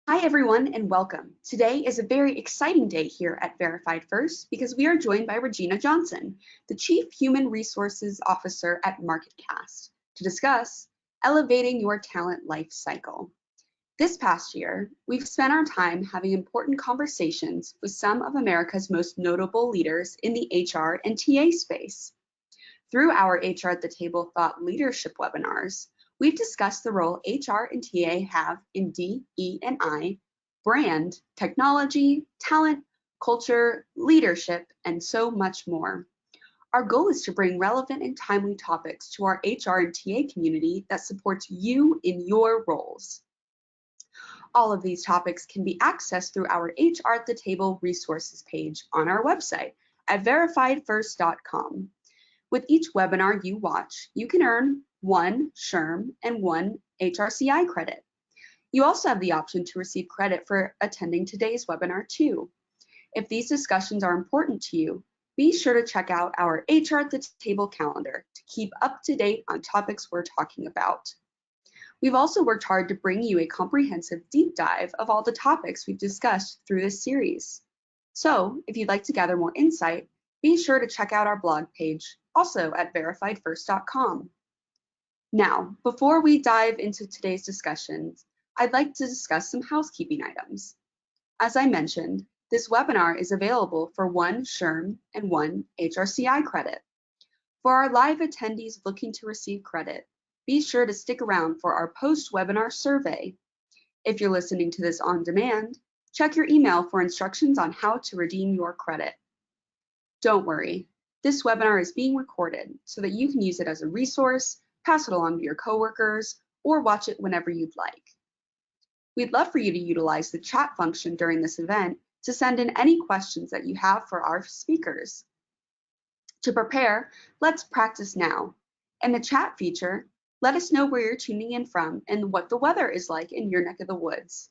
Hi everyone and welcome. Today is a very exciting day here at Verified First because we are joined by Regina Johnson, the Chief Human Resources Officer at Marketcast, to discuss elevating your talent life cycle. This past year, we've spent our time having important conversations with some of America's most notable leaders in the HR and TA space. Through our HR at the Table Thought Leadership webinars, we've discussed the role HR and TA have in DE&I, brand, technology, talent, culture, leadership, and so much more. Our goal is to bring relevant and timely topics to our HR and TA community that supports you in your roles. All of these topics can be accessed through our HR at the Table resources page on our website at verifiedfirst.com. With each webinar you watch, you can earn 1 SHRM and 1 HRCI credit. You also have the option to receive credit for attending today's webinar too. If these discussions are important to you, be sure to check out our HR at the Table calendar to keep up to date on topics we're talking about. We've also worked hard to bring you a comprehensive deep dive of all the topics we've discussed through this series. So if you'd like to gather more insight, be sure to check out our blog page, also at verifiedfirst.com. Now, before we dive into today's discussions, I'd like to discuss some housekeeping items. As I mentioned, this webinar is available for 1 SHRM and 1 HRCI credit. For our live attendees looking to receive credit, be sure to stick around for our post-webinar survey. If you're listening to this on demand, check your email for instructions on how to redeem your credit. Don't worry, this webinar is being recorded so that you can use it as a resource, pass it along to your coworkers, or watch it whenever you'd like. We'd love for you to utilize the chat function during this event to send in any questions that you have for our speakers. To prepare, let's practice now. In the chat feature, let us know where you're tuning in from and what the weather is like in your neck of the woods.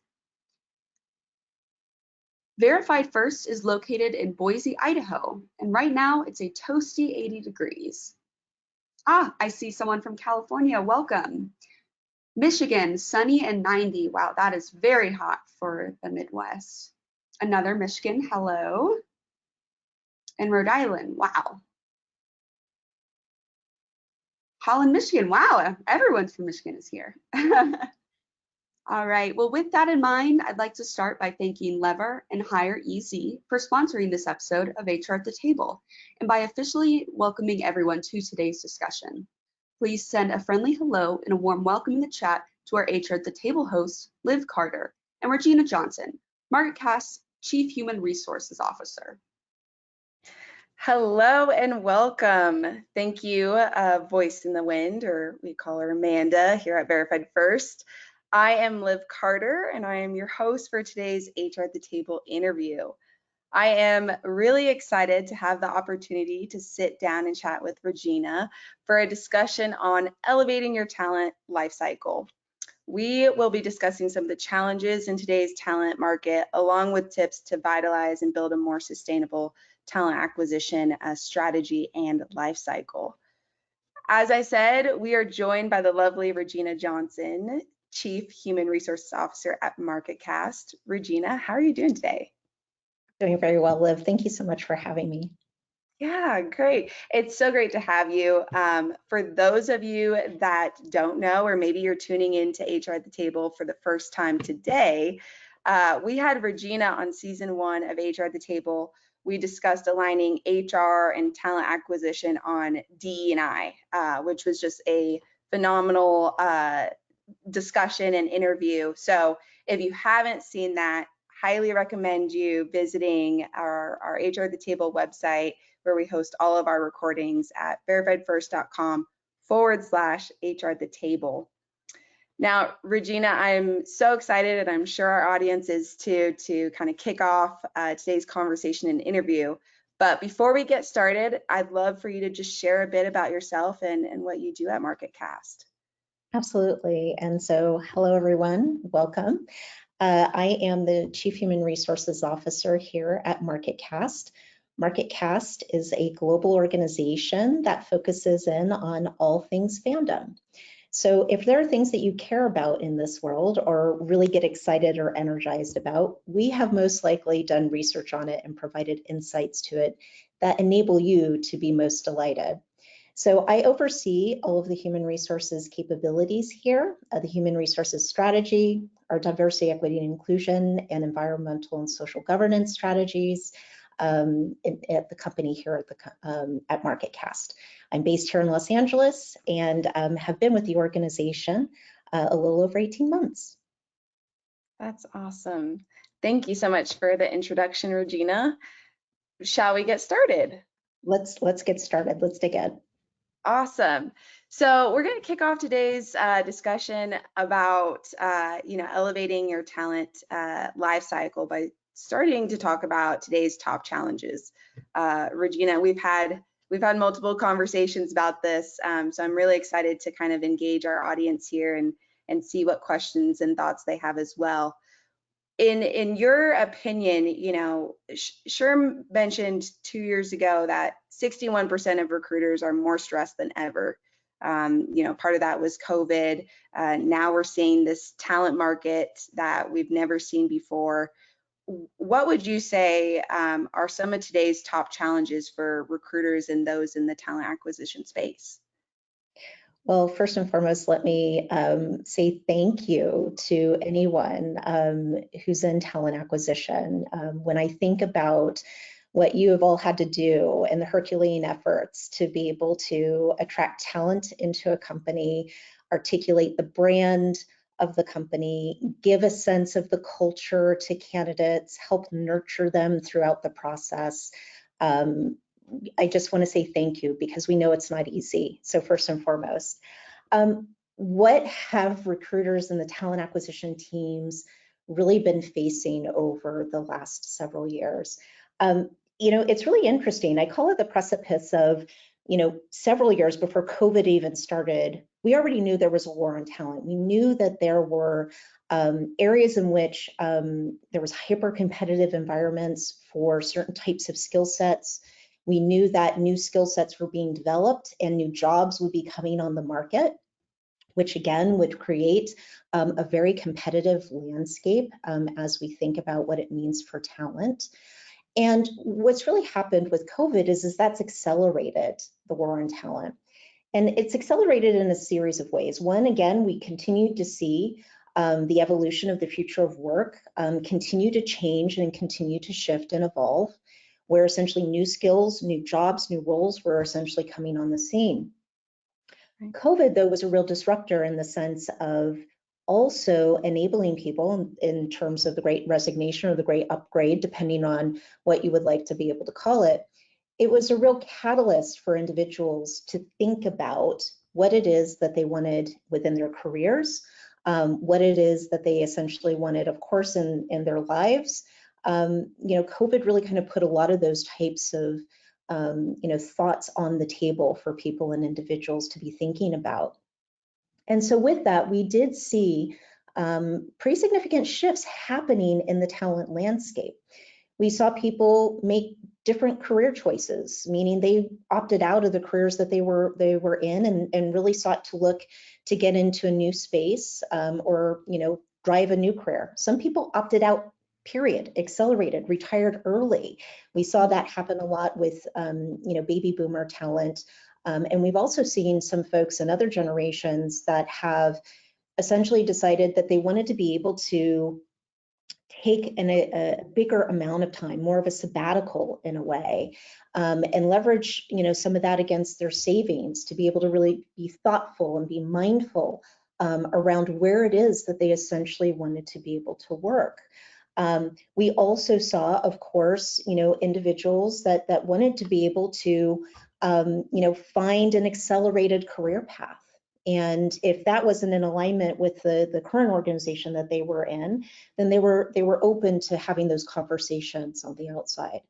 Verified First is located in Boise, Idaho, and right now it's a toasty 80 degrees. I see someone from California, welcome. Michigan, sunny and 90. Wow, that is very hot for the Midwest. Another Michigan, hello. And Rhode Island, wow. Holland, Michigan, wow, everyone from Michigan is here. All right, well, with that in mind, I'd like to start by thanking Lever and Hire EZ for sponsoring this episode of HR at the Table, and by officially welcoming everyone to today's discussion. Please send a friendly hello and a warm welcome in the chat to our HR at the Table hosts, Liv Carter and Regina Johnson, Marketcast's Chief Human Resources Officer. Hello and welcome. Thank you, Voice in the Wind, or we call her Amanda here at Verified First. I am Liv Carter and I am your host for today's HR at the Table interview. I am really excited to have the opportunity to sit down and chat with Regina for a discussion on elevating your talent lifecycle. We will be discussing some of the challenges in today's talent market, along with tips to vitalize and build a more sustainable talent acquisition strategy and lifecycle. As I said, we are joined by the lovely Regina Johnson, Chief Human Resources Officer at Marketcast. Regina, how are you doing today? Doing very well, Liv. Thank you so much for having me. Yeah, great. It's so great to have you. For those of you that don't know, or maybe you're tuning in to HR at the Table for the first time today, we had Regina on season 1 of HR at the Table. We discussed aligning HR and talent acquisition on DE&I, which was just a phenomenal discussion and interview. So if you haven't seen that, highly recommend you visiting our HR at the Table website, where we host all of our recordings at verifiedfirst.com/HR at the Table. Now, Regina, I'm so excited, and I'm sure our audience is too, to kind of kick off today's conversation and interview. But before we get started, I'd love for you to just share a bit about yourself and what you do at Marketcast. Absolutely. And so, hello, everyone. Welcome. I am the Chief Human Resources Officer here at Marketcast. Marketcast is a global organization that focuses in on all things fandom. So if there are things that you care about in this world or really get excited or energized about, we have most likely done research on it and provided insights to it that enable you to be most delighted. So I oversee all of the human resources capabilities here, the human resources strategy, our diversity, equity, and inclusion, and environmental and social governance strategies at the company here at Marketcast. I'm based here in Los Angeles and have been with the organization a little over 18 months. That's awesome. Thank you so much for the introduction, Regina. Shall we get started? Let's get started. Let's dig in. Awesome. So we're going to kick off today's discussion about elevating your talent life cycle by starting to talk about today's top challenges. Regina, we've had multiple conversations about this, so I'm really excited to kind of engage our audience here and see what questions and thoughts they have as well. In your opinion, Sherm mentioned 2 years ago that 61% of recruiters are more stressed than ever. Part of that was COVID. Now we're seeing this talent market that we've never seen before. What would you say are some of today's top challenges for recruiters and those in the talent acquisition space? Well, first and foremost, let me say thank you to anyone who's in talent acquisition. When I think about what you have all had to do and the Herculean efforts to be able to attract talent into a company, articulate the brand of the company, give a sense of the culture to candidates, help nurture them throughout the process. I just want to say thank you because we know it's not easy. So first and foremost, what have recruiters and the talent acquisition teams really been facing over the last several years? It's really interesting. I call it the precipice of, several years before COVID even started, we already knew there was a war on talent. We knew that there were areas in which there was hyper-competitive environments for certain types of skill sets. We knew that new skill sets were being developed and new jobs would be coming on the market, which again would create a very competitive landscape as we think about what it means for talent. And what's really happened with COVID is that's accelerated the war on talent. And it's accelerated in a series of ways. One, again, we continue to see the evolution of the future of work continue to change and continue to shift and evolve, where essentially new skills, new jobs, new roles were essentially coming on the scene. COVID, though, was a real disruptor in the sense of also enabling people in terms of the great resignation or the great upgrade, depending on what you would like to be able to call it. It was a real catalyst for individuals to think about what it is that they wanted within their careers, what it is that they essentially wanted, of course, in their lives. COVID really kind of put a lot of those types of thoughts on the table for people and individuals to be thinking about. And so with that, we did see pretty significant shifts happening in the talent landscape. We saw people make different career choices, meaning they opted out of the careers that they were in and really sought to look to get into a new space or drive a new career. Some people opted out, period, accelerated, retired early. We saw that happen a lot with baby boomer talent. And we've also seen some folks in other generations that have essentially decided that they wanted to be able to take a bigger amount of time, more of a sabbatical in a way, and leverage some of that against their savings to be able to really be thoughtful and be mindful around where it is that they essentially wanted to be able to work. We also saw, of course, individuals that wanted to be able to find an accelerated career path. And if that wasn't in alignment with the current organization that they were in, then they were open to having those conversations on the outside.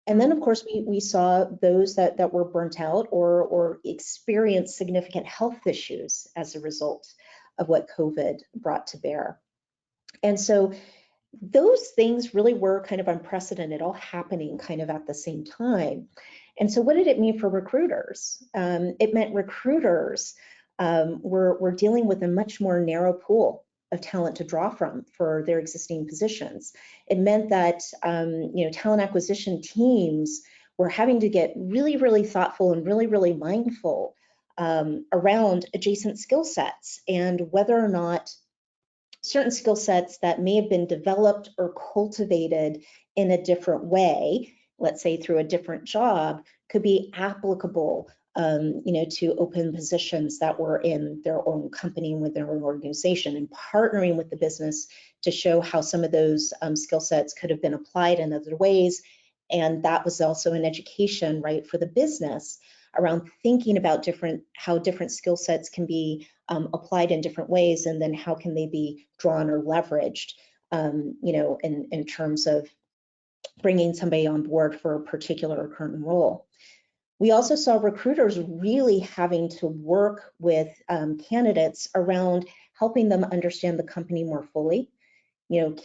And then, of course, we saw those that were burnt out or experienced significant health issues as a result of what COVID brought to bear. And so those things really were kind of unprecedented, all happening kind of at the same time. And so what did it mean for recruiters? It meant recruiters were dealing with a much more narrow pool of talent to draw from for their existing positions. It meant that talent acquisition teams were having to get really, really thoughtful and really, really mindful around adjacent skill sets and whether or not certain skill sets that may have been developed or cultivated in a different way, let's say through a different job, could be applicable to open positions that were in their own company and with their own organization, and partnering with the business to show how some of those skill sets could have been applied in other ways. And that was also an education, right, for the business around thinking about how different skill sets can be applied in different ways, and then how can they be drawn or leveraged, in terms of bringing somebody on board for a particular or current role. We also saw recruiters really having to work with candidates around helping them understand the company more fully.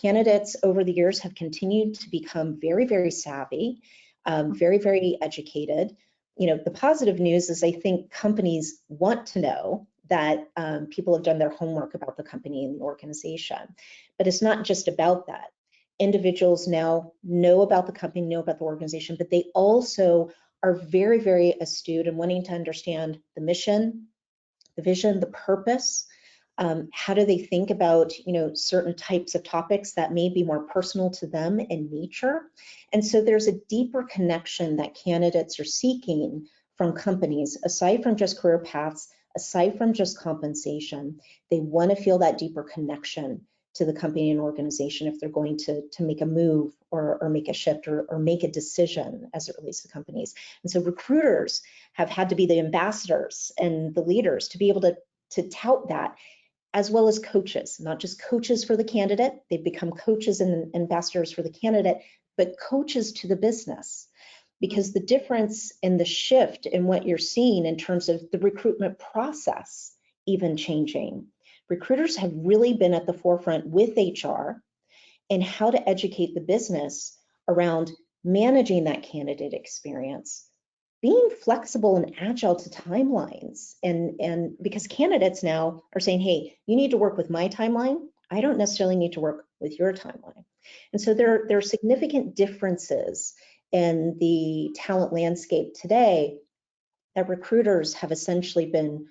Candidates over the years have continued to become very, very savvy, very, very educated. The positive news is I think companies want to know that people have done their homework about the company and the organization. But it's not just about that. Individuals now know about the company, know about the organization, but they also are very, very astute and wanting to understand the mission, the vision, the purpose. How do they think about certain types of topics that may be more personal to them in nature? And so there's a deeper connection that candidates are seeking from companies, aside from just career paths, aside from just compensation. They want to feel that deeper connection to the company and organization if they're going to make a move or make a shift or make a decision as it relates to companies. And so recruiters have had to be the ambassadors and the leaders to be able to tout that, as well as coaches, not just coaches for the candidate. They've become coaches and ambassadors for the candidate, but coaches to the business. Because the difference in the shift in what you're seeing in terms of the recruitment process even changing. Recruiters have really been at the forefront with HR and how to educate the business around managing that candidate experience, being flexible and agile to timelines. And because candidates now are saying, hey, you need to work with my timeline. I don't necessarily need to work with your timeline. And so there are significant differences in the talent landscape today that recruiters have essentially been,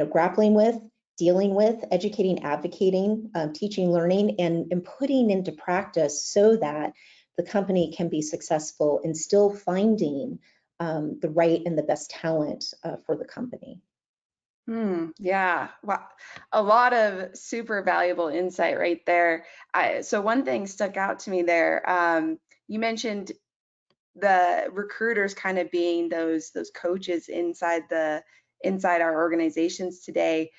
grappling with, dealing with, educating, advocating, teaching, learning, and putting into practice so that the company can be successful in still finding the right and the best talent for the company. Yeah, wow. A lot of super valuable insight right there. So one thing stuck out to me there. You mentioned the recruiters kind of being those coaches inside our organizations today.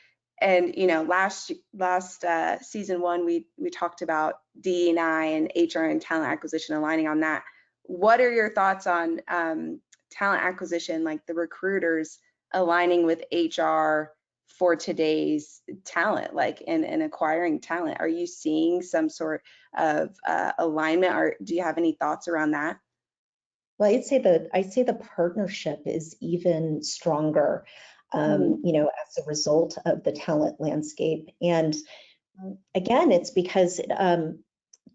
And last season one, we talked about DE&I and HR and talent acquisition aligning on that. What are your thoughts on talent acquisition, like the recruiters aligning with HR for today's talent, like in acquiring talent? Are you seeing some sort of alignment, or do you have any thoughts around that? Well, I'd say the partnership is even stronger, as a result of the talent landscape. And again, it's because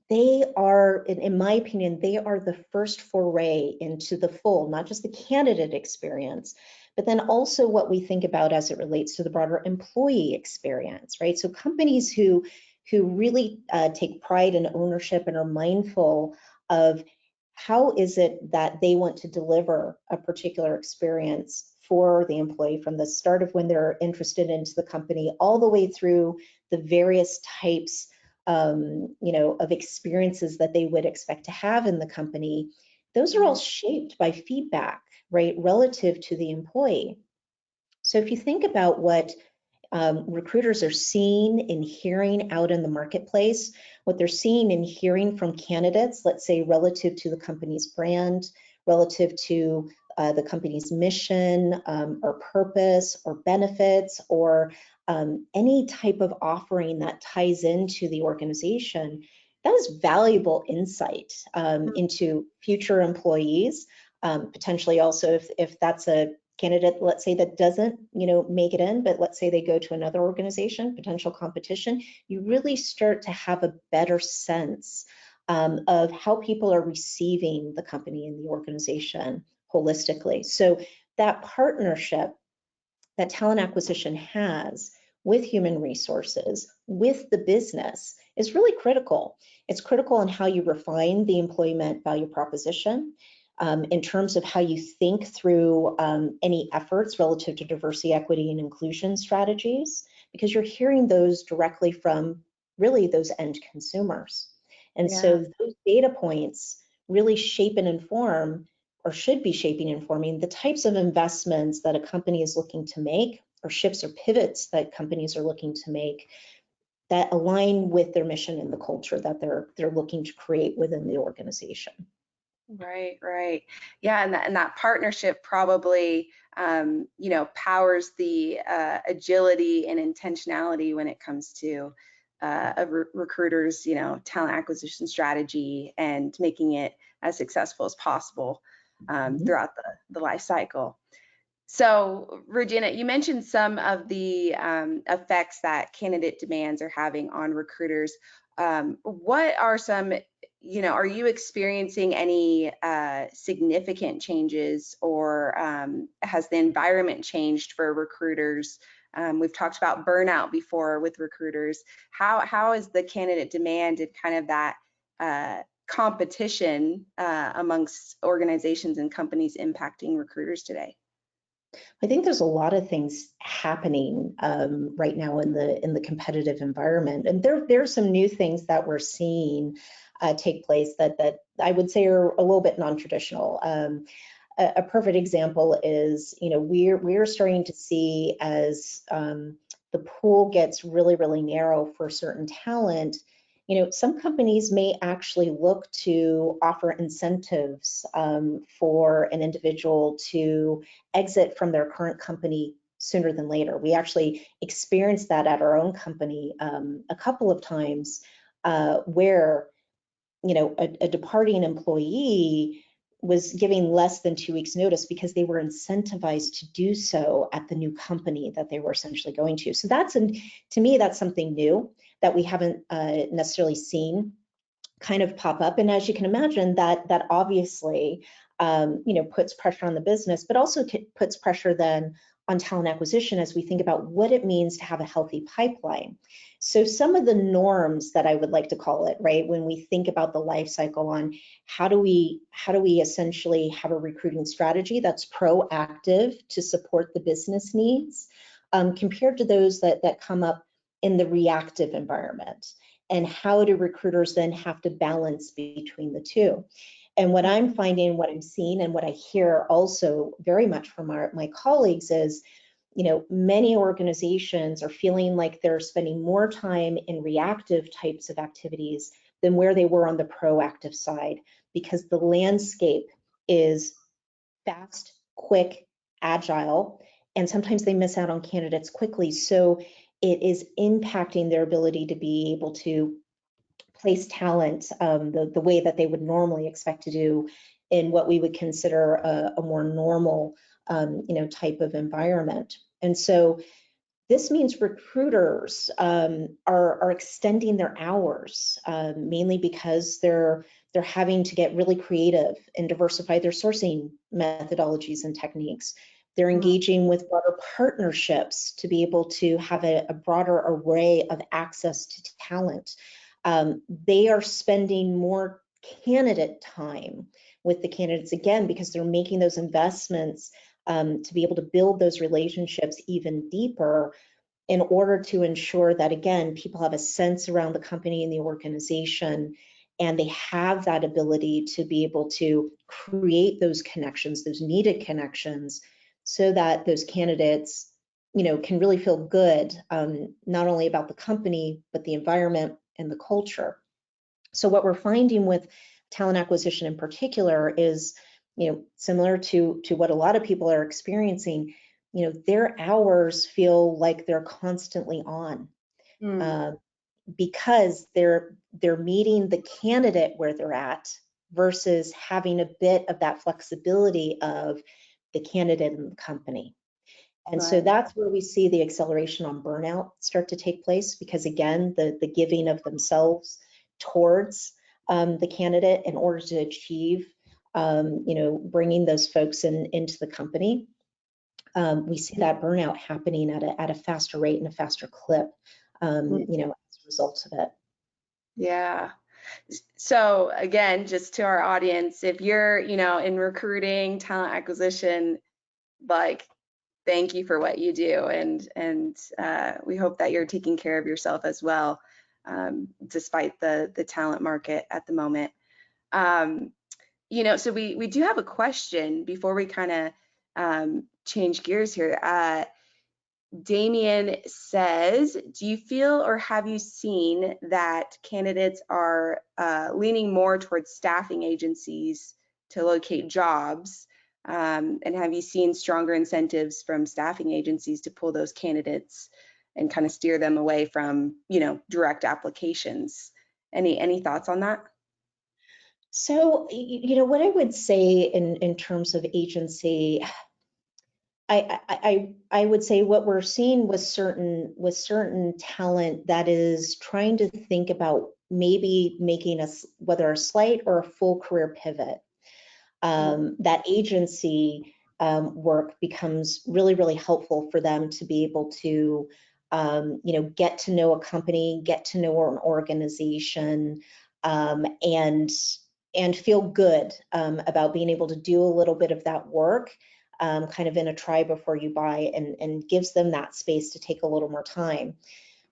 they are, in my opinion, they are the first foray into the full, not just the candidate experience, but then also what we think about as it relates to the broader employee experience, right? So companies who really take pride and ownership and are mindful of how is it that they want to deliver a particular experience for the employee from the start of when they're interested into the company all the way through the various types of experiences that they would expect to have in the company. Those are all shaped by feedback, right, relative to the employee. So if you think about what recruiters are seeing and hearing out in the marketplace, what they're seeing and hearing from candidates, let's say relative to the company's brand, relative to the company's mission or purpose or benefits or any type of offering that ties into the organization, that is valuable insight into future employees. Potentially also if that's a candidate, let's say, that doesn't, make it in, but let's say they go to another organization, potential competition, you really start to have a better sense of how people are receiving the company and the organization holistically. So that partnership that talent acquisition has with human resources, with the business, is really critical. It's critical in how you refine the employment value proposition, in terms of how you think through any efforts relative to diversity, equity, and inclusion strategies, because you're hearing those directly from really those end consumers. And so those data points really shape and inform, or should be shaping and informing, the types of investments that a company is looking to make, or shifts or pivots that companies are looking to make that align with their mission and the culture that they're looking to create within the organization. Right, right. Yeah, and that partnership probably, powers the agility and intentionality when it comes to a recruiter's, talent acquisition strategy and making it as successful as possible throughout the life cycle. So, Regina, you mentioned some of the effects that candidate demands are having on recruiters. What are some, are you experiencing any significant changes, or has the environment changed for recruiters? We've talked about burnout before with recruiters. How is the candidate demand and kind of that competition amongst organizations and companies impacting recruiters today? I think there's a lot of things happening right now in the competitive environment, and there's some new things that we're seeing take place that I would say are a little bit non-traditional. A perfect example is, we're starting to see, as the pool gets really narrow for certain talent, some companies may actually look to offer incentives for an individual to exit from their current company sooner than later. We actually experienced that at our own company a couple of times, where a departing employee was giving less than 2 weeks notice because they were incentivized to do so at the new company that they were essentially going to. So to me, that's something new that we haven't necessarily seen kind of pop up. And as you can imagine, that obviously puts pressure on the business, but also puts pressure then on talent acquisition as we think about what it means to have a healthy pipeline. So some of the norms that I would like to call it, right, when we think about the life cycle on how do we essentially have a recruiting strategy that's proactive to support the business needs, compared to those that come up in the reactive environment, and how do recruiters then have to balance between the two. And what I'm finding, what I'm seeing, and what I hear also very much from my colleagues is, many organizations are feeling like they're spending more time in reactive types of activities than where they were on the proactive side, because the landscape is fast, quick, agile, and sometimes they miss out on candidates quickly. So it is impacting their ability to be able to place talent the way that they would normally expect to do in what we would consider a more normal type of environment. And so this means recruiters are extending their hours, mainly because they're having to get really creative and diversify their sourcing methodologies and techniques. They're engaging with broader partnerships to be able to have a broader array of access to talent. They are spending more candidate time with the candidates, again, because they're making those investments to be able to build those relationships even deeper, in order to ensure that, again, people have a sense around the company and the organization, and they have that ability to be able to create those connections, those needed connections, so that those candidates, can really feel good, not only about the company, but the environment and the culture. So what we're finding with talent acquisition in particular is, similar to what a lot of people are experiencing, their hours feel like they're constantly on, because they're meeting the candidate where they're at, versus having a bit of that flexibility of candidate and the company. And so Right. that's where we see the acceleration on burnout start to take place, because again, the giving of themselves towards the candidate in order to achieve, bringing those folks into the company. We see that burnout happening at a faster rate and a faster clip, as a result of it. Yeah. So again, just to our audience, if you're, in recruiting, talent acquisition, like, thank you for what you do, and we hope that you're taking care of yourself as well, despite the talent market at the moment. So we do have a question before we kind of change gears here. Damien says, do you feel or have you seen that candidates are leaning more towards staffing agencies to locate jobs? And have you seen stronger incentives from staffing agencies to pull those candidates and kind of steer them away from, direct applications? Any thoughts on that? So, what I would say in terms of agency, I would say what we're seeing with certain talent that is trying to think about maybe making whether a slight or a full career pivot, that agency work becomes really, really helpful for them to be able to, get to know a company, get to know an organization, and feel good about being able to do a little bit of that work, kind of in a try before you buy, and gives them that space to take a little more time.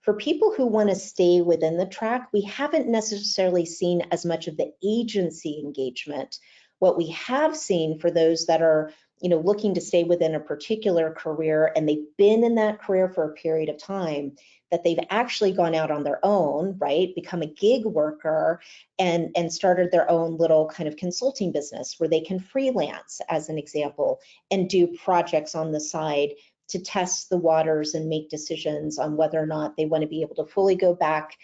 For people who want to stay within the track, we haven't necessarily seen as much of the agency engagement. What we have seen for those that are, looking to stay within a particular career and they've been in that career for a period of time, that they've actually gone out on their own, right, become a gig worker and started their own little kind of consulting business where they can freelance, as an example, and do projects on the side to test the waters and make decisions on whether or not they want to be able to fully go back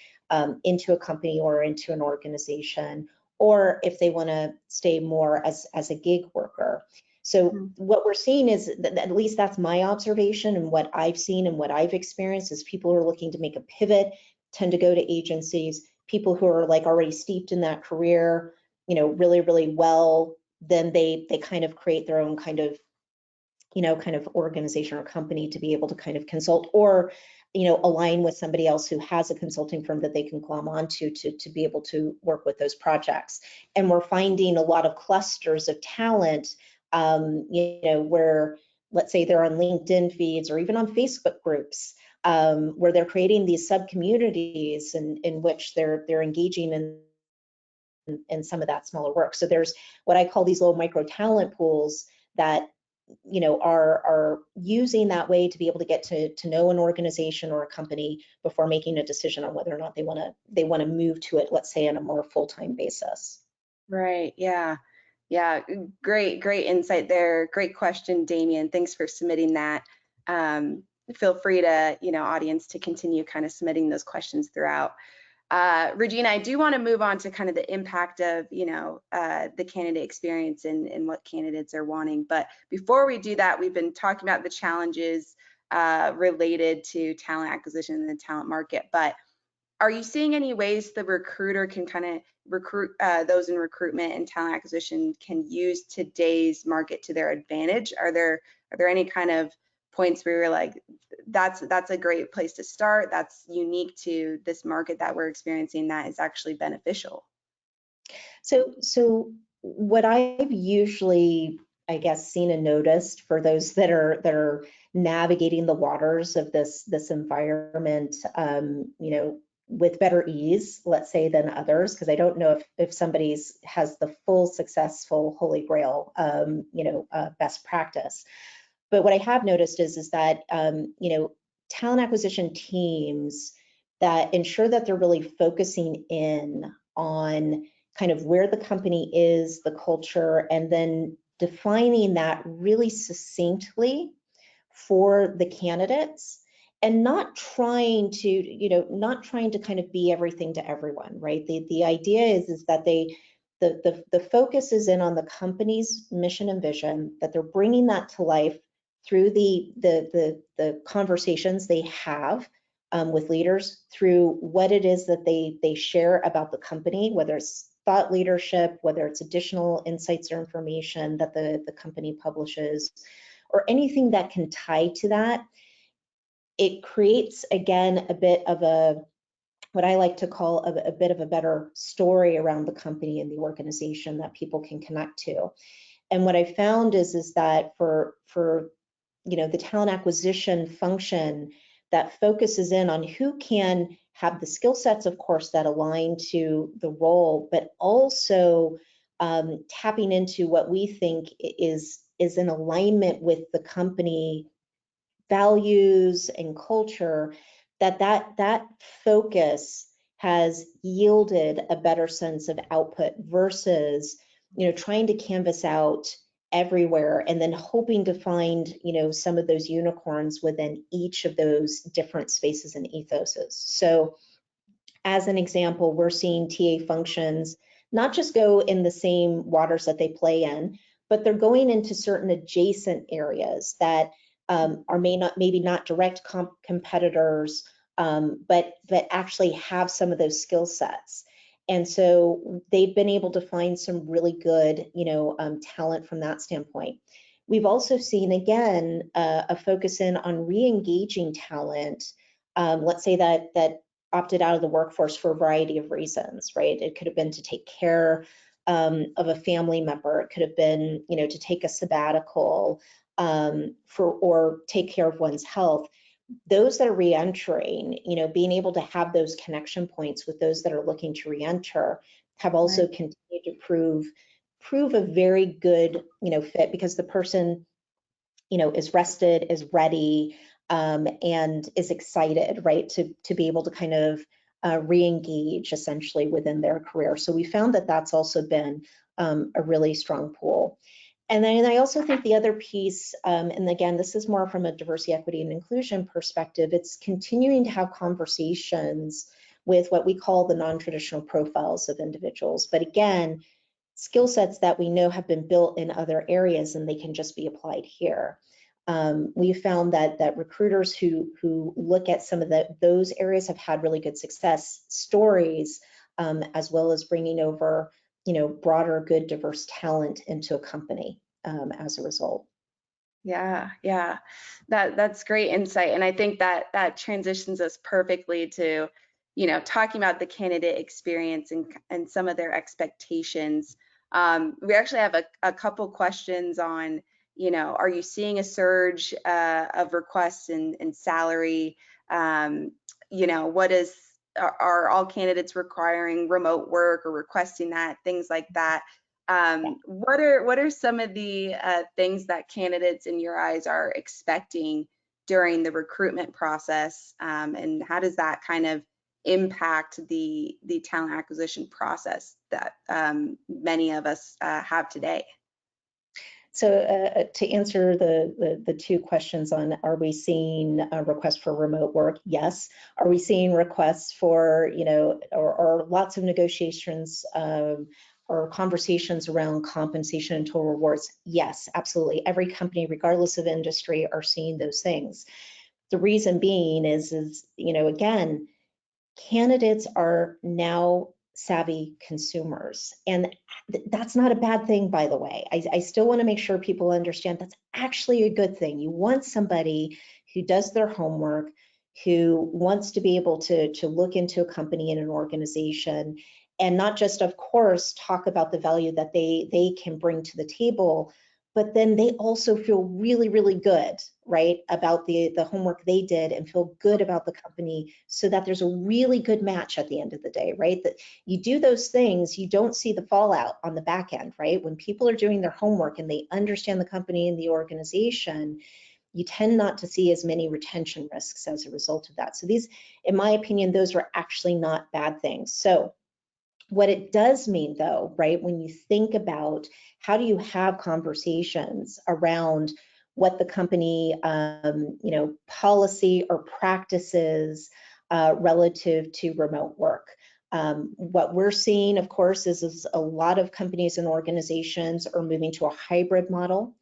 into a company or into an organization, or if they want to stay more as a gig worker. So what we're seeing is that, at least that's my observation, and what I've seen and what I've experienced, is people who are looking to make a pivot tend to go to agencies. People who are like already steeped in that career, really, really well, then they kind of create their own kind of organization or company to be able to kind of consult, or align with somebody else who has a consulting firm that they can glom onto to be able to work with those projects. And we're finding a lot of clusters of talent, where, let's say, they're on LinkedIn feeds or even on Facebook groups, where they're creating these sub communities in which they're engaging in some of that smaller work. So there's what I call these little micro talent pools that are using that way to be able to get to know an organization or a company before making a decision on whether or not they want to move to it, let's say, on a more full-time basis. Right. Yeah. Great insight there. Great question, Damien. Thanks for submitting that. Feel free to, audience, to continue kind of submitting those questions throughout. Regina, I do want to move on to kind of the impact of, the candidate experience and what candidates are wanting. But before we do that, we've been talking about the challenges related to talent acquisition in the talent market. But are you seeing any ways the recruiter can kind of recruit those in recruitment and talent acquisition can use today's market to their advantage? Are there any kind of points where you're like, that's a great place to start, that's unique to this market that we're experiencing, that is actually beneficial? So what I've usually, I guess, seen and noticed for those that are navigating the waters of this environment, with better ease, let's say, than others, because I don't know if somebody's has the full successful holy grail, best practice. But what I have noticed is that, talent acquisition teams that ensure that they're really focusing in on kind of where the company is, the culture, and then defining that really succinctly for the candidates, and not trying to kind of be everything to everyone, right? The idea is that the the focus is in on the company's mission and vision, that they're bringing that to life through the conversations they have with leaders, through what it is that they share about the company, whether it's thought leadership, whether it's additional insights or information that the company publishes, or anything that can tie to that. It creates, again, a bit of what I like to call a bit of a better story around the company and the organization that people can connect to. And what I found is that for the talent acquisition function that focuses in on who can have the skill sets, of course, that align to the role, but also tapping into what we think is in alignment with the company values and culture, that focus has yielded a better sense of output versus trying to canvas out everywhere and then hoping to find some of those unicorns within each of those different spaces and ethoses. So as an example, we're seeing TA functions not just go in the same waters that they play in, but they're going into certain adjacent areas that are maybe not direct competitors, but actually have some of those skill sets. And so they've been able to find some really good, talent from that standpoint. We've also seen, again, a focus in on re-engaging talent. Let's say that opted out of the workforce for a variety of reasons, right? It could have been to take care of a family member. It could have been, to take a sabbatical or take care of one's health. Those that are re-entering, being able to have those connection points with those that are looking to re-enter have also continued to prove a very good, fit, because the person, is rested, is ready, and is excited, right, to be able to kind of re-engage essentially within their career. So we found that that's also been a really strong pull. And then I also think the other piece, and again, this is more from a diversity, equity, and inclusion perspective, it's continuing to have conversations with what we call the non-traditional profiles of individuals. But again, skill sets that we know have been built in other areas and they can just be applied here. We found that recruiters who look at some of those areas have had really good success stories, as well as bringing over broader, good, diverse talent into a company as a result. Yeah, that's great insight. And I think that transitions us perfectly to, talking about the candidate experience and some of their expectations. We actually have a couple questions on, are you seeing a surge of requests in salary? Are all candidates requiring remote work or requesting that, things like that? What are some of the things that candidates in your eyes are expecting during the recruitment process, and how does that kind of impact the talent acquisition process that many of us have today? So to answer the two questions on, are we seeing a request for remote work? Yes. Are we seeing requests for, or lots of negotiations or conversations around compensation and total rewards? Yes, absolutely. Every company, regardless of industry, are seeing those things. The reason being is again, candidates are now savvy consumers. And that's not a bad thing, by the way. I still want to make sure people understand that's actually a good thing. You want somebody who does their homework, who wants to be able to look into a company and an organization, and not just, of course, talk about the value that they can bring to the table, but then they also feel really, really good, right, about the homework they did and feel good about the company, so that there's a really good match at the end of the day, right? That you do those things, you don't see the fallout on the back end, right? When people are doing their homework and they understand the company and the organization, you tend not to see as many retention risks as a result of that. So these, in my opinion, those are actually not bad things. So what it does mean, though, right, when you think about how do you have conversations around what the company, policy or practices relative to remote work. What we're seeing, of course, is a lot of companies and organizations are moving to a hybrid model,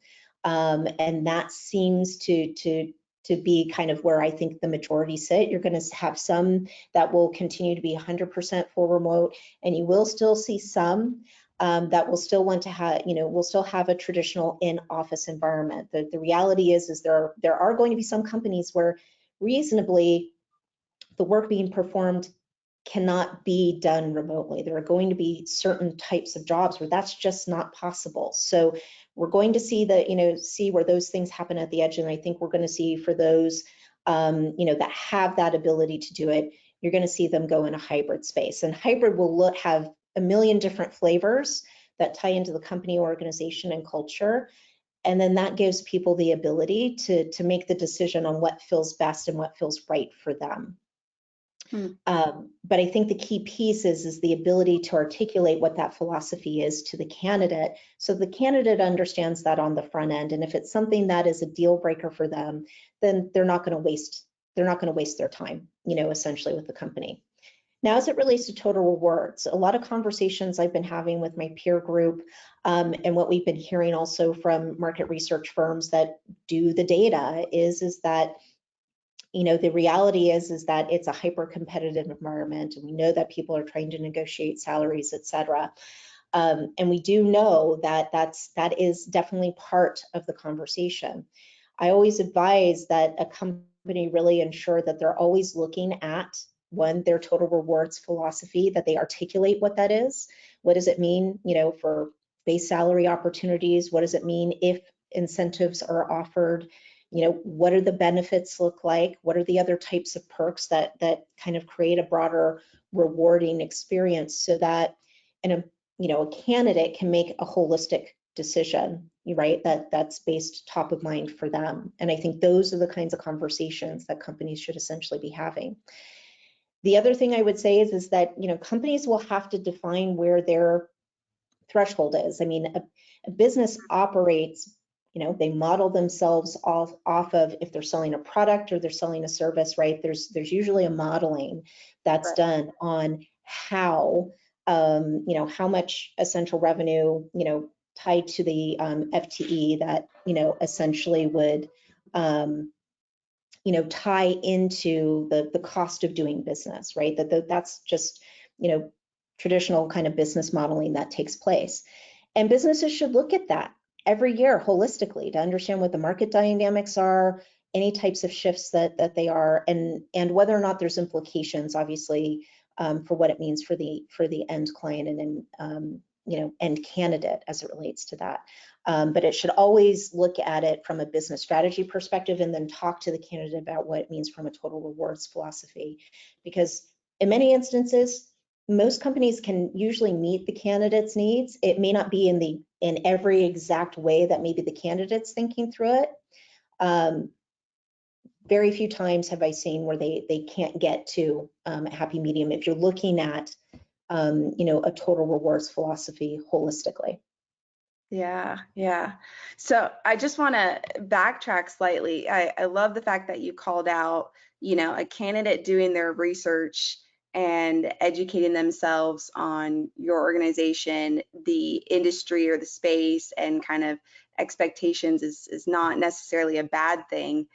and that seems to be kind of where I think the majority sit. You're going to have some that will continue to be 100% full remote, and you will still see some that will still want to have, will still have a traditional in-office environment. The reality is there are going to be some companies where reasonably the work being performed cannot be done remotely. There are going to be certain types of jobs where that's just not possible. So we're going to see see where those things happen at the edge. And I think we're going to see for those, that have that ability to do it, you're going to see them go in a hybrid space. And hybrid will have a million different flavors that tie into the company, organization, and culture. And then that gives people the ability to make the decision on what feels best and what feels right for them. But I think the key piece is the ability to articulate what that philosophy is to the candidate, so the candidate understands that on the front end. And if it's something that is a deal breaker for them, then they're not going to waste their time, essentially with the company. Now, as it relates to total rewards, a lot of conversations I've been having with my peer group, and what we've been hearing also from market research firms that do the data is that the reality is that it's a hyper competitive environment, and we know that people are trying to negotiate salaries, et cetera. And we do know that that is definitely part of the conversation. I always advise that a company really ensure that they're always looking at their total rewards philosophy, that they articulate what that is. What does it mean, for base salary opportunities? What does it mean if incentives are offered? What do the benefits look like? What are the other types of perks that kind of create a broader rewarding experience, so that a candidate can make a holistic decision, right? That's based top of mind for them. And I think those are the kinds of conversations that companies should essentially be having. The other thing I would say is that companies will have to define where their threshold is. I mean, a business operates, they model themselves off of if they're selling a product or they're selling a service, right? There's usually a modeling that's done on how, how much essential revenue, tied to the FTE that, essentially would, tie into the cost of doing business, right? That's just, traditional kind of business modeling that takes place. And businesses should look at that every year holistically to understand what the market dynamics are, any types of shifts that they are, and whether or not there's implications, obviously, for what it means for the end client and end candidate as it relates to that. But it should always look at it from a business strategy perspective, and then talk to the candidate about what it means from a total rewards philosophy. Because in many instances, most companies can usually meet the candidate's needs. It may not be in every exact way that maybe the candidate's thinking through it. Very few times have I seen where they can't get to a happy medium if you're looking at a total rewards philosophy holistically. Yeah. So I just want to backtrack slightly. I love the fact that you called out, a candidate doing their research and educating themselves on your organization, the industry or the space, and kind of expectations is not necessarily a bad thing.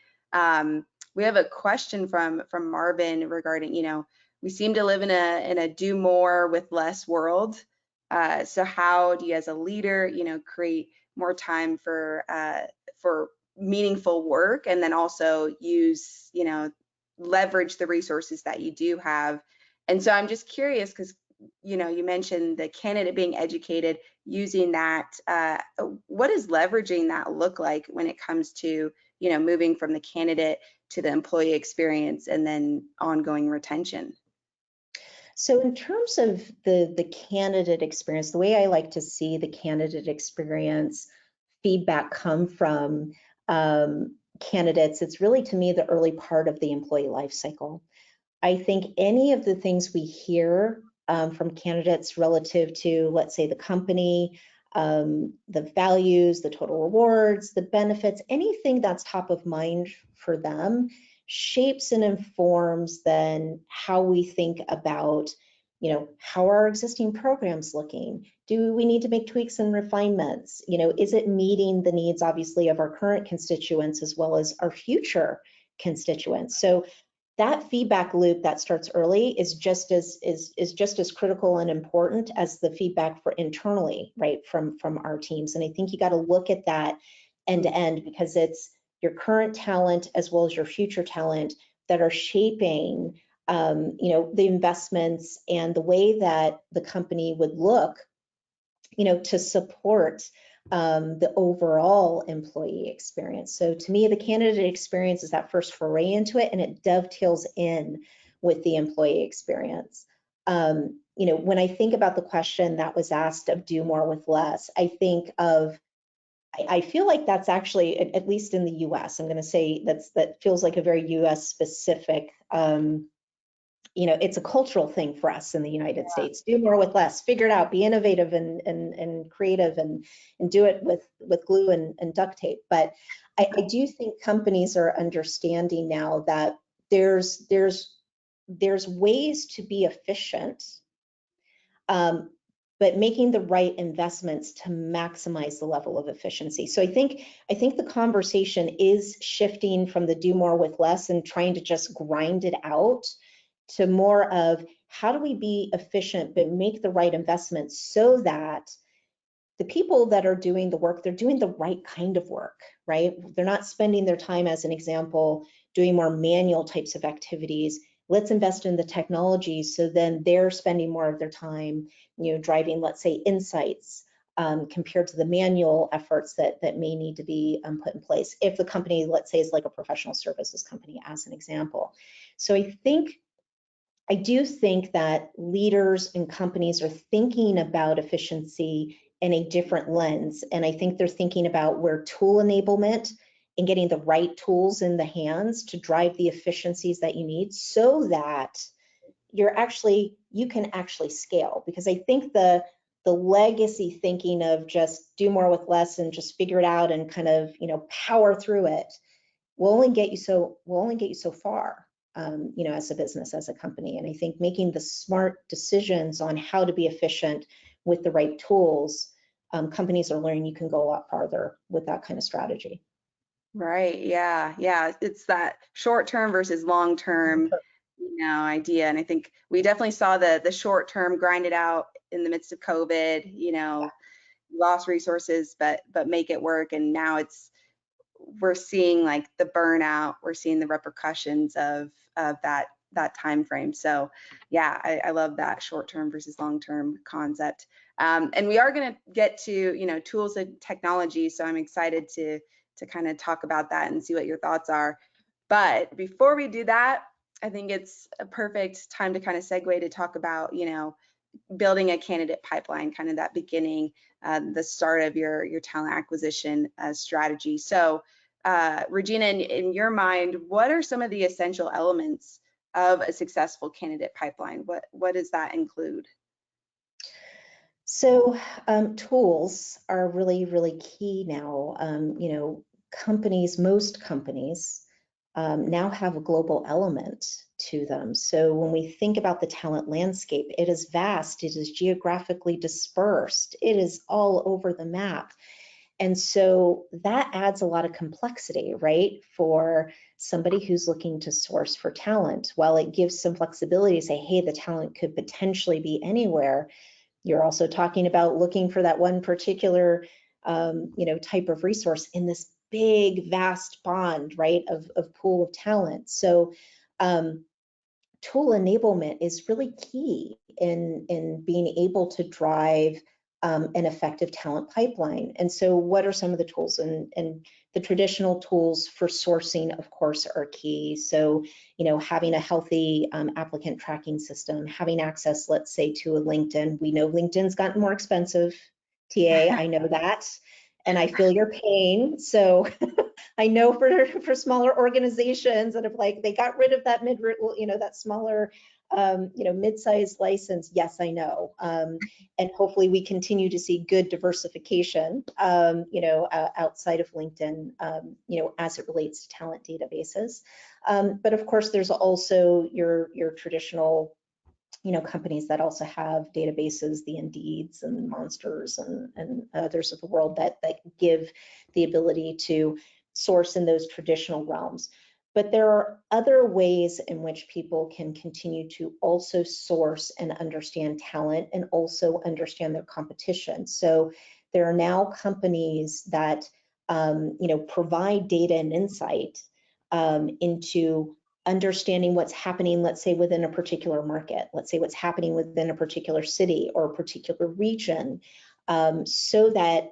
We have a question from Marvin regarding, we seem to live in a do more with less world. So how do you, as a leader, create more time for meaningful work, and then also use, leverage the resources that you do have? And so I'm just curious, because you mentioned the candidate being educated, using that. What does leveraging that look like when it comes to moving from the candidate to the employee experience and then ongoing retention? So in terms of the candidate experience, the way I like to see the candidate experience feedback come from candidates, it's really, to me, the early part of the employee life cycle. I think any of the things we hear from candidates relative to, let's say, the company, the values, the total rewards, the benefits, anything that's top of mind for them shapes and informs then how we think about how are our existing programs looking? Do we need to make tweaks and refinements? Is it meeting the needs, obviously, of our current constituents as well as our future constituents? So that feedback loop that starts early is just as critical and important as the feedback for internally, right, from our teams. And I think you got to look at that end to end, because it's your current talent as well as your future talent that are shaping the investments and the way that the company would look, to support the overall employee experience. So to me, the candidate experience is that first foray into it, and it dovetails in with the employee experience. When I think about the question that was asked of do more with less, I feel like that's actually, at least in the US, I'm going to say that feels like a very US specific, it's a cultural thing for us in the United States. Do more with less, figure it out, be innovative and creative, and do it with glue and duct tape. But I do think companies are understanding now that there's ways to be efficient, but making the right investments to maximize the level of efficiency. So I think the conversation is shifting from the do more with less and trying to just grind it out to more of how do we be efficient but make the right investments so that the people that are doing the work, they're doing the right kind of work, right? They're not spending their time, as an example, doing more manual types of activities. Let's invest in the technology so then they're spending more of their time, driving, let's say, insights compared to the manual efforts that may need to be put in place. If the company, let's say, is like a professional services company, as an example. So I do think that leaders and companies are thinking about efficiency in a different lens. And I think they're thinking about where tool enablement and getting the right tools in the hands to drive the efficiencies that you need so that you can actually scale. Because I think the legacy thinking of just do more with less and just figure it out and kind of, power through it will only get you so far. As a business, as a company. And I think making the smart decisions on how to be efficient with the right tools, companies are learning you can go a lot farther with that kind of strategy. Right. Yeah. It's that short-term versus long-term, idea. And I think we definitely saw the short-term grind it out in the midst of COVID. Lost resources, but make it work. And now we're seeing like the burnout, we're seeing the repercussions of that time frame. So yeah, I love that short-term versus long-term concept. And we are going to get to tools and technology. So I'm excited to kind of talk about that and see what your thoughts are. But before we do that, I think it's a perfect time to kind of segue to talk about building a candidate pipeline, kind of that beginning, the start of your talent acquisition strategy. So Regina, in your mind, what are some of the essential elements of a successful candidate pipeline? What does that include? So tools are really, really key now. Most companies now have a global element to them. So when we think about the talent landscape, it is vast, it is geographically dispersed, it is all over the map. And so that adds a lot of complexity, right, for somebody who's looking to source for talent. While it gives some flexibility to say, hey, the talent could potentially be anywhere, you're also talking about looking for that one particular type of resource in this big, vast pond, right, of pool of talent. So tool enablement is really key in being able to drive an effective talent pipeline. And so what are some of the tools? And the traditional tools for sourcing, of course, are key. So, having a healthy applicant tracking system, having access, let's say, to a LinkedIn. We know LinkedIn's gotten more expensive, TA, I know that. And I feel your pain. So I know for smaller organizations that have they got rid of that that smaller mid-sized license. Yes, I know. And hopefully we continue to see good diversification, outside of LinkedIn, as it relates to talent databases. But of course, there's also your traditional companies that also have databases, the Indeeds and Monsters and others of the world that give the ability to source in those traditional realms. But there are other ways in which people can continue to also source and understand talent and also understand their competition. So there are now companies that provide data and insight into understanding what's happening, let's say, within a particular market, let's say what's happening within a particular city or a particular region, so that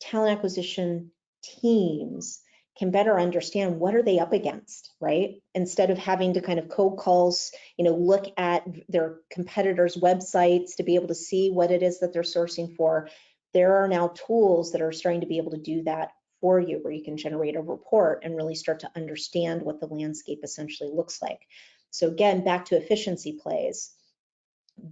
talent acquisition teams can better understand what are they up against, right? Instead of having to kind of cold calls, look at their competitors' websites to be able to see what it is that they're sourcing for. There are now tools that are starting to be able to do that for you, where you can generate a report and really start to understand what the landscape essentially looks like. So again, back to efficiency plays.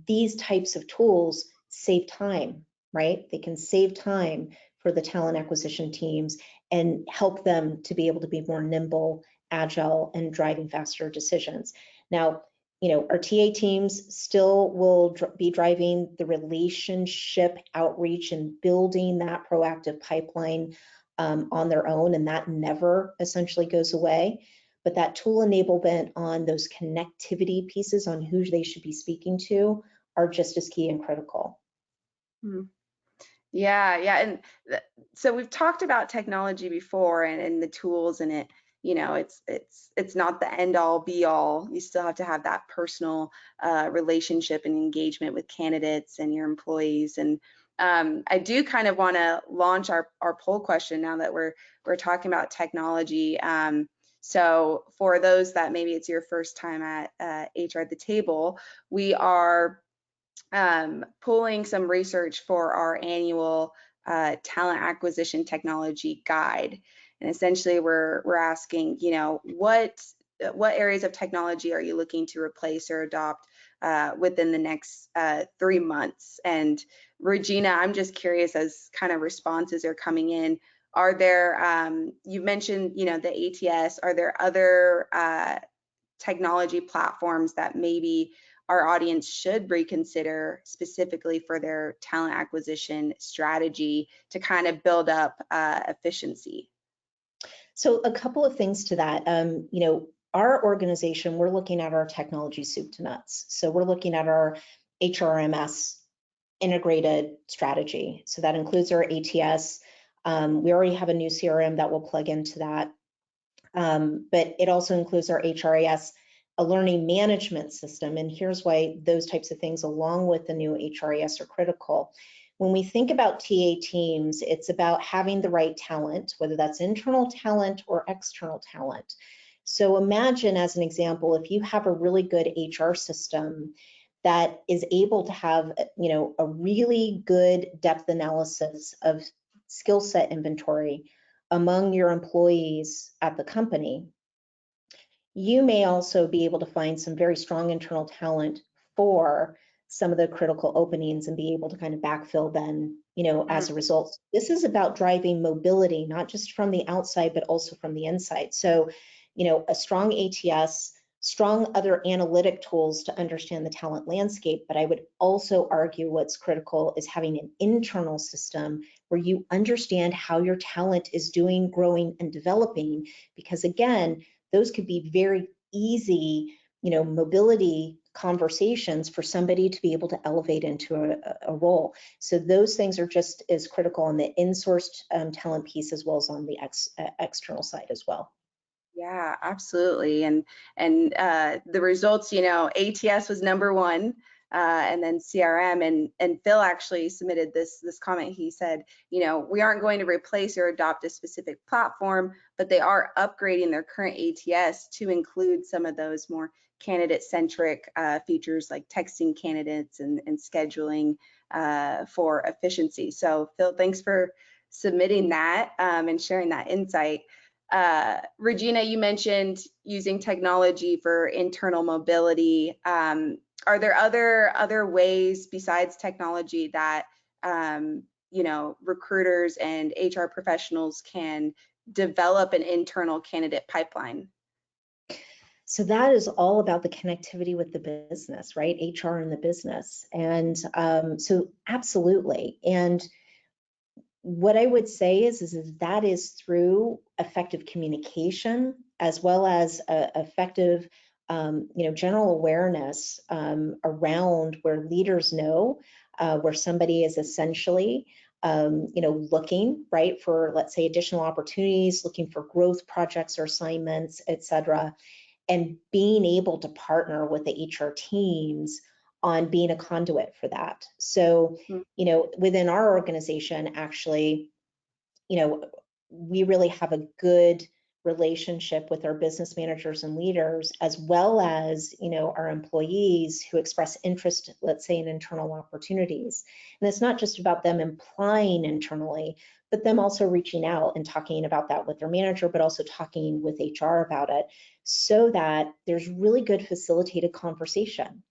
These types of tools save time, right? They can save time for the talent acquisition teams and help them to be able to be more nimble, agile, and driving faster decisions. Now, our TA teams still will be driving the relationship outreach and building that proactive pipeline on their own, and that never essentially goes away. But that tool enablement on those connectivity pieces on who they should be speaking to are just as key and critical. Yeah, and so we've talked about technology before and the tools in it. It's not the end all be all. You still have to have that personal relationship and engagement with candidates and your employees. And I do kind of want to launch our poll question now that we're talking about technology. So for those that maybe it's your first time at HR at the Table, we are pulling some research for our annual talent acquisition technology guide. And essentially we're asking, what areas of technology are you looking to replace or adopt within the next 3 months? And Regina, I'm just curious, as kind of responses are coming in, are there, you mentioned, the ATS, are there other technology platforms that maybe our audience should reconsider specifically for their talent acquisition strategy to kind of build up efficiency? So a couple of things to that. Our organization, we're looking at our technology soup to nuts. So we're looking at our HRMS integrated strategy. So that includes our ATS. We already have a new CRM that will plug into that. But it also includes our HRIS, a learning management system. And here's why those types of things, along with the new HRIS, are critical. When we think about TA teams, it's about having the right talent, whether that's internal talent or external talent. So imagine, as an example, if you have a really good HR system that is able to have, a really good depth analysis of skill set inventory among your employees at the company, you may also be able to find some very strong internal talent for some of the critical openings and be able to kind of backfill then, as a result. This is about driving mobility, not just from the outside, but also from the inside. So, a strong ATS, strong other analytic tools to understand the talent landscape. But I would also argue what's critical is having an internal system where you understand how your talent is doing, growing, and developing, because again, those could be very easy, mobility conversations for somebody to be able to elevate into a role. So those things are just as critical on the in-sourced talent piece as well as on the external side as well. Yeah, absolutely. And the results, ATS was #1, and then CRM, and Phil actually submitted this comment. He said, we aren't going to replace or adopt a specific platform, but they are upgrading their current ATS to include some of those more candidate-centric features like texting candidates and scheduling for efficiency. So Phil, thanks for submitting that and sharing that insight. Regina, you mentioned using technology for internal mobility. Are there other ways besides technology that recruiters and HR professionals can develop an internal candidate pipeline? So that is all about the connectivity with the business, right? HR and the business. And so absolutely. And what I would say is that is through effective communication as well as effective, general awareness around where leaders know where somebody is essentially, looking, right, for, let's say, additional opportunities, looking for growth projects or assignments, et cetera, and being able to partner with the HR teams on being a conduit for that. So, within our organization, actually, we really have a good relationship with our business managers and leaders, as well as, our employees who express interest, let's say, in internal opportunities. And it's not just about them applying internally, but them also reaching out and talking about that with their manager, but also talking with HR about it, so that there's really good facilitated conversation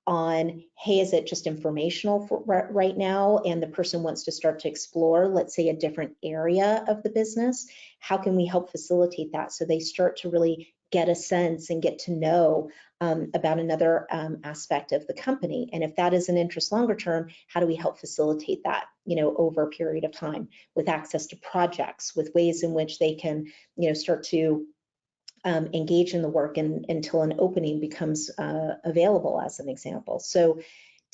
on, hey, is it just informational for right now, and the person wants to start to explore, let's say, a different area of the business? How can we help facilitate that so they start to really get a sense and get to know about another aspect of the company? And if that is an interest longer term, how do we help facilitate that, over a period of time, with access to projects, with ways in which they can, start to engage in the work until an opening becomes available, as an example. So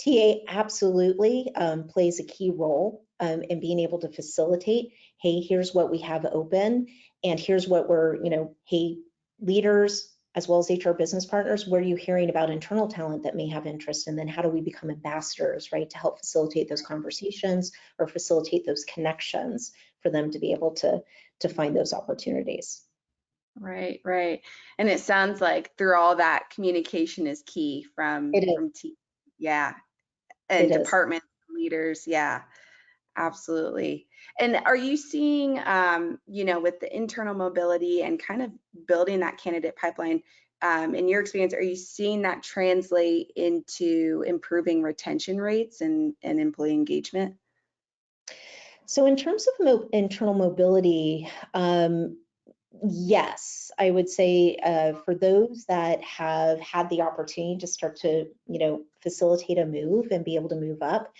TA absolutely plays a key role in being able to facilitate, hey, here's what we have open, and here's what we're, hey, leaders as well as HR business partners, what are you hearing about internal talent that may have interest? And then how do we become ambassadors, right, to help facilitate those conversations or facilitate those connections for them to be able to find those opportunities. Right, right. And it sounds like through all that, communication is key from team, yeah, and department leaders, yeah, absolutely. And are you seeing, with the internal mobility and kind of building that candidate pipeline, in your experience, are you seeing that translate into improving retention rates and employee engagement? So in terms of internal mobility, yes, I would say for those that have had the opportunity to start to, facilitate a move and be able to move up,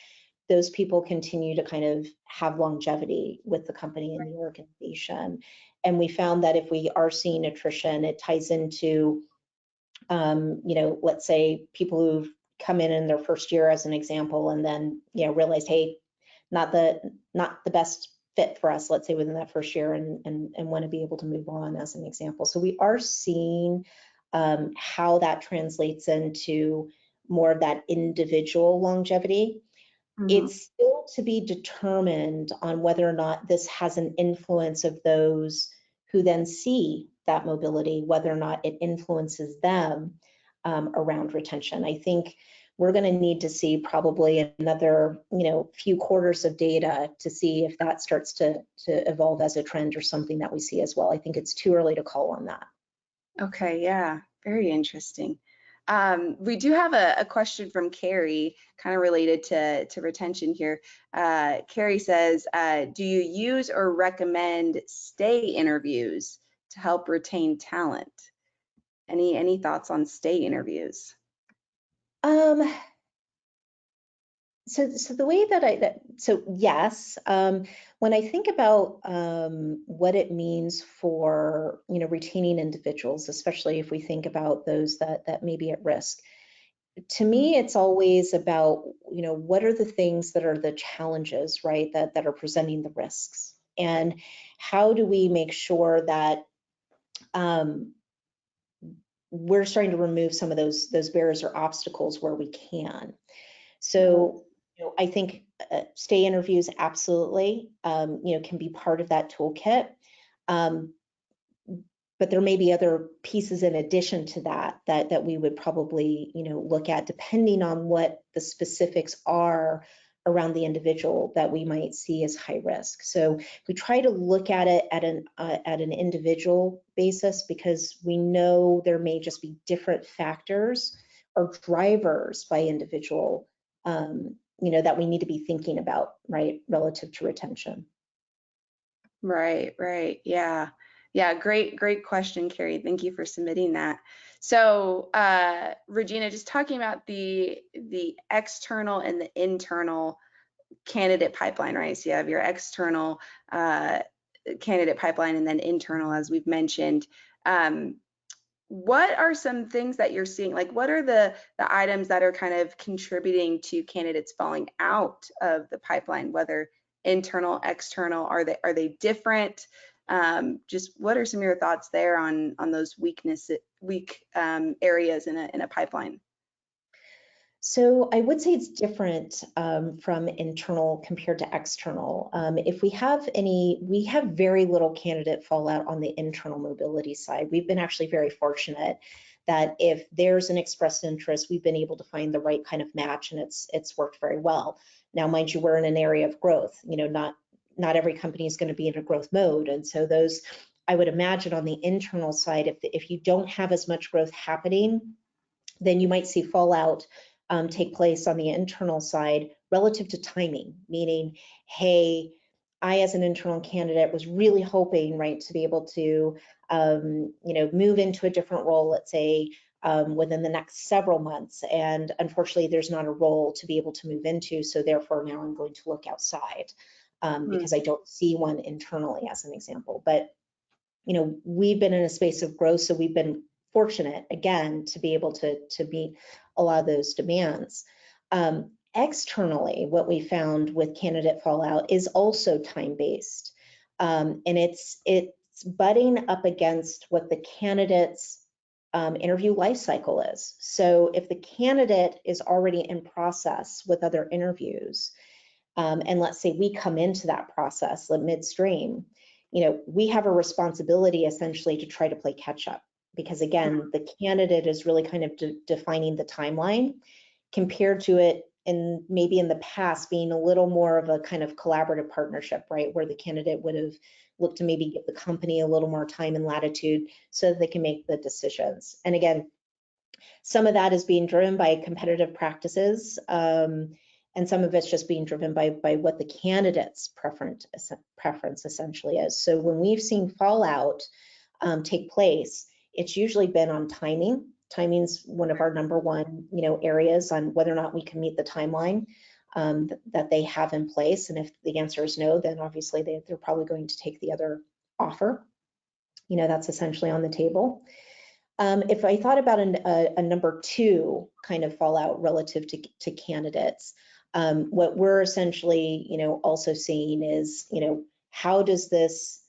those people continue to kind of have longevity with the company and the organization. And we found that if we are seeing attrition, it ties into, let's say people who've come in their first year, as an example, and then, realized, hey, not the best fit for us, let's say, within that first year, and want to be able to move on, as an example. So we are seeing how that translates into more of that individual longevity. It's still to be determined on whether or not this has an influence of those who then see that mobility, whether or not it influences them around retention. I think we're going to need to see probably another, few quarters of data to see if that starts to evolve as a trend or something that we see as well. I think it's too early to call on that. Okay, yeah, very interesting. We do have a question from Carrie, kind of related to retention here. Carrie says, do you use or recommend stay interviews to help retain talent? Any thoughts on stay interviews? So the way that yes, when I think about what it means for, retaining individuals, especially if we think about those that may be at risk, to me, it's always about, what are the things that are the challenges, right, that are presenting the risks, and how do we make sure that we're starting to remove some of those barriers or obstacles where we can. So, I think stay interviews absolutely, can be part of that toolkit. But there may be other pieces in addition to that we would probably, look at, depending on what the specifics are around the individual that we might see as high risk. So we try to look at it at an individual basis, because we know there may just be different factors or drivers by individual, that we need to be thinking about, right, relative to retention. Right, yeah. Yeah, great question, Carrie. Thank you for submitting that. So, Regina, just talking about the external and the internal candidate pipeline, right? So you have your external candidate pipeline and then internal, as we've mentioned. What are some things that you're seeing? Like, what are the items that are kind of contributing to candidates falling out of the pipeline, whether internal, external? Are they different? Just what are some of your thoughts there on those weak areas in a pipeline? So I would say it's different from internal compared to external. If we have very little candidate fallout on the internal mobility side. We've been actually very fortunate that if there's an expressed interest, we've been able to find the right kind of match, and it's worked very well. Now, mind you, we're in an area of growth. Not every company is going to be in a growth mode, and so those, I would imagine, on the internal side, if you don't have as much growth happening, then you might see fallout take place on the internal side relative to timing, meaning, hey, I as an internal candidate was really hoping, right, to be able to, move into a different role, let's say, within the next several months. And unfortunately, there's not a role to be able to move into. So therefore, now I'm going to look outside because I don't see one internally, as an example. But, we've been in a space of growth, so we've been fortunate, again, to be able to meet a lot of those demands. Externally, what we found with candidate fallout is also time-based, and it's butting up against what the candidate's interview life cycle is. So if the candidate is already in process with other interviews, and let's say we come into that process midstream, we have a responsibility essentially to try to play catch up. Because again, the candidate is really kind of defining the timeline compared to it maybe in the past being a little more of a kind of collaborative partnership, right? Where the candidate would have looked to maybe give the company a little more time and latitude so that they can make the decisions. And again, some of that is being driven by competitive practices, and some of it's just being driven by what the candidate's preference essentially is. So when we've seen fallout take place, it's usually been on timing. Timing's one of our number one, areas on whether or not we can meet the timeline that they have in place. And if the answer is no, then obviously they're probably going to take the other offer. That's essentially on the table. If I thought about a number two kind of fallout relative to candidates, what we're essentially, also seeing is, how does this,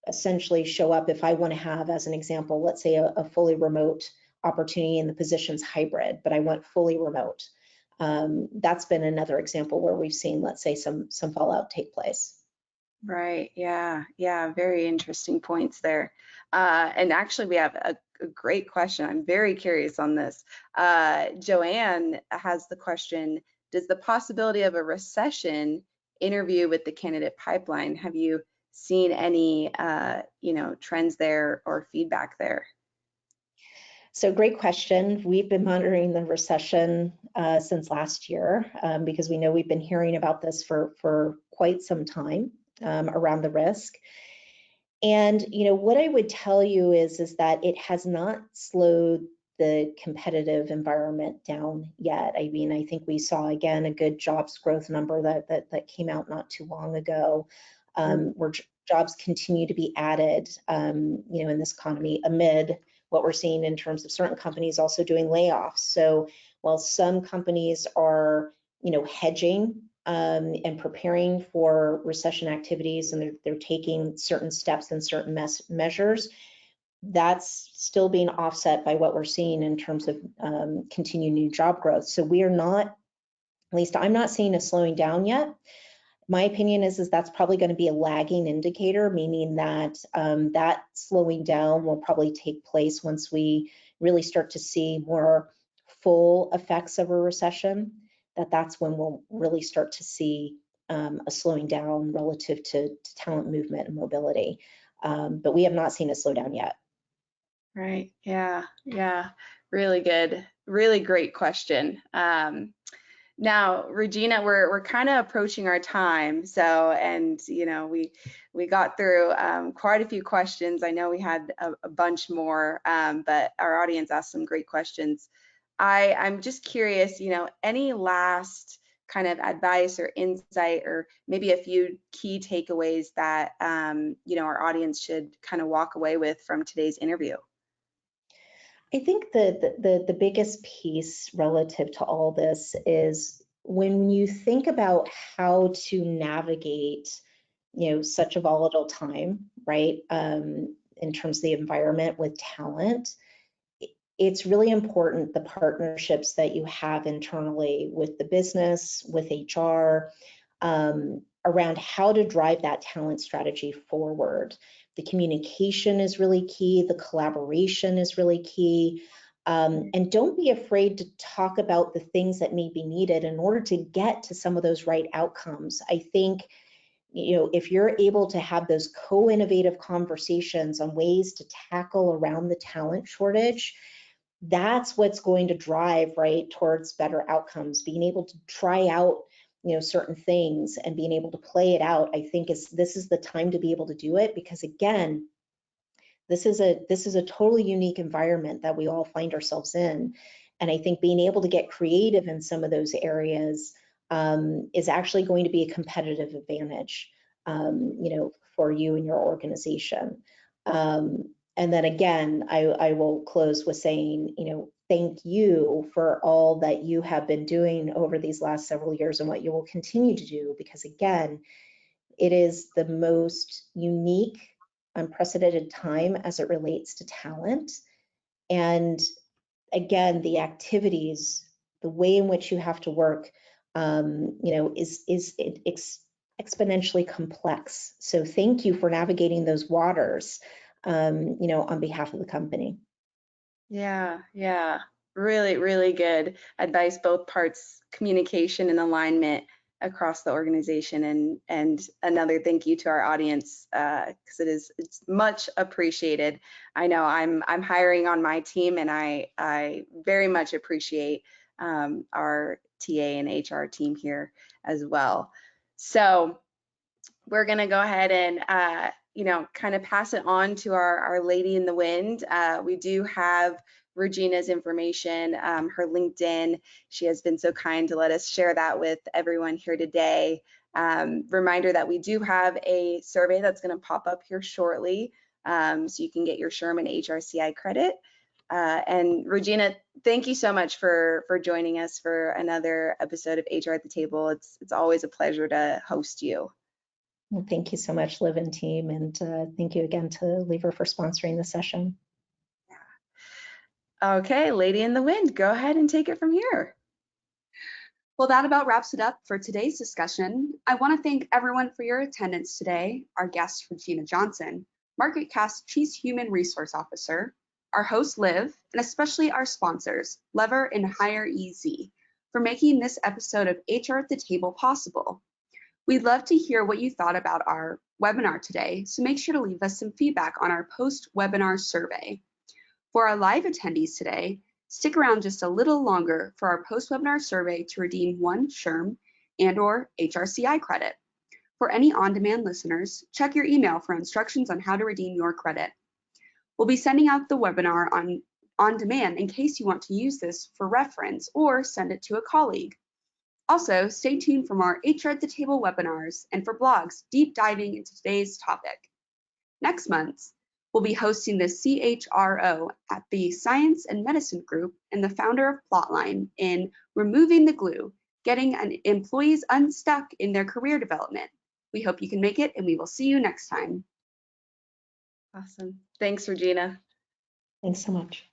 essentially show up if I want to have, as an example, let's say a fully remote opportunity and the position's hybrid, but I want fully remote. That's been another example where we've seen, let's say, some fallout take place. Right. Yeah. Very interesting points there. And actually, we have a great question. I'm very curious on this. Joanne has the question: does the possibility of a recession interview with the candidate pipeline? Have you seen any, trends there or feedback there? So great question. We've been monitoring the recession since last year because we know we've been hearing about this for quite some time around the risk. And what I would tell you is that it has not slowed the competitive environment down yet. I mean, I think we saw again a good jobs growth number that came out not too long ago, where jobs continue to be added, in this economy amid what we're seeing in terms of certain companies also doing layoffs. So while some companies are, hedging and preparing for recession activities, and they're taking certain steps and certain measures, that's still being offset by what we're seeing in terms of continued new job growth. So we are not, at least I'm not seeing a slowing down yet. My opinion is that's probably going to be a lagging indicator, meaning that that slowing down will probably take place once we really start to see more full effects of a recession. That's when we'll really start to see a slowing down relative to talent movement and mobility. But we have not seen a slowdown yet. Right. Yeah. Really good. Really great question. Now, Regina, we're kind of approaching our time. So, and you know, we got through quite a few questions. I know we had a bunch more, but our audience asked some great questions. I'm just curious, you know, any last kind of advice or insight, or maybe a few key takeaways that you know, our audience should kind of walk away with from today's interview? I think the biggest piece relative to all this is when you think about how to navigate, you know, such a volatile time, right? In terms of the environment with talent, it's really important the partnerships that you have internally with the business, with HR, around how to drive that talent strategy forward. The communication is really key, the collaboration is really key, and don't be afraid to talk about the things that may be needed in order to get to some of those right outcomes. I think, you know, if you're able to have those co-innovative conversations on ways to tackle around the talent shortage, that's what's going to drive right towards better outcomes. Being able to try out, you know, certain things and being able to play it out, I think this is the time to be able to do it, because again, this is a totally unique environment that we all find ourselves in. And I think being able to get creative in some of those areas is actually going to be a competitive advantage, you know, for you and your organization. And then again, I will close with saying, you know, thank you for all that you have been doing over these last several years and what you will continue to do, because again, it is the most unique, unprecedented time as it relates to talent. And again, the activities, the way in which you have to work, you know, is exponentially complex. So thank you for navigating those waters, you know, on behalf of the company. Yeah, really, really good advice, both parts, communication and alignment across the organization. And another thank you to our audience, because it's much appreciated. I know I'm hiring on my team, and I very much appreciate our TA and HR team here as well. So we're gonna go ahead and you know, kind of pass it on to our lady in the wind. We do have Regina's information, her LinkedIn. She has been so kind to let us share that with everyone here today. Reminder that we do have a survey that's going to pop up here shortly, so you can get your Sherman HRCI credit. And Regina, thank you so much for joining us for another episode of HR at the Table. It's always a pleasure to host you. Well, thank you so much, Liv and team, and thank you again to Lever for sponsoring the session. Okay, lady in the wind, go ahead and take it from here. Well, that about wraps it up for today's discussion. I want to thank everyone for your attendance today, our guest, Regina Johnson, MarketCast Chief Human Resource Officer, our host, Liv, and especially our sponsors, Lever and Hire EZ, for making this episode of HR at the Table possible. We'd love to hear what you thought about our webinar today, so make sure to leave us some feedback on our post-webinar survey. For our live attendees today, stick around just a little longer for our post-webinar survey to redeem one SHRM and/or HRCI credit. For any on-demand listeners, check your email for instructions on how to redeem your credit. We'll be sending out the webinar on demand in case you want to use this for reference or send it to a colleague. Also, stay tuned for more HR at the Table webinars and for blogs deep diving into today's topic. Next month, we'll be hosting the CHRO at the Science and Medicine Group and the founder of Plotline in Removing the Glue, getting employees unstuck in their career development. We hope you can make it, and we will see you next time. Awesome. Thanks, Regina. Thanks so much.